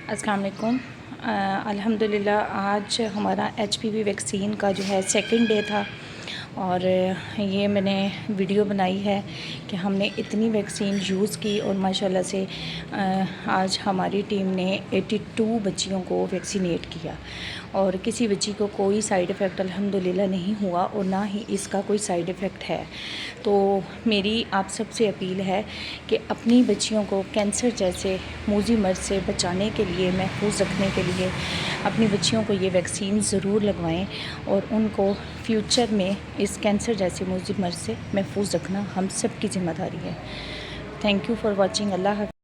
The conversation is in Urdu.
السلام علیکم۔ الحمدللہ آج ہمارا HPV ویکسین کا جو ہے سیکنڈ ڈے تھا، اور یہ میں نے ویڈیو بنائی ہے کہ ہم نے اتنی ویکسین یوز کی، اور ماشاءاللہ سے آج ہماری ٹیم نے 82 بچیوں کو ویکسینیٹ کیا، اور کسی بچی کو کوئی سائیڈ ایفیکٹ الحمدللہ نہیں ہوا، اور نہ ہی اس کا کوئی سائیڈ ایفیکٹ ہے۔ تو میری آپ سب سے اپیل ہے کہ اپنی بچیوں کو کینسر جیسے موذی مرض سے بچانے کے لیے، محفوظ رکھنے کے لیے اپنی بچیوں کو یہ ویکسین ضرور لگوائیں، اور ان کو فیوچر میں اس کینسر جیسے موذی مرض سے محفوظ رکھنا ہم سب کی ذمہ داری ہے۔ Thank you for watching. اللہ حافظ۔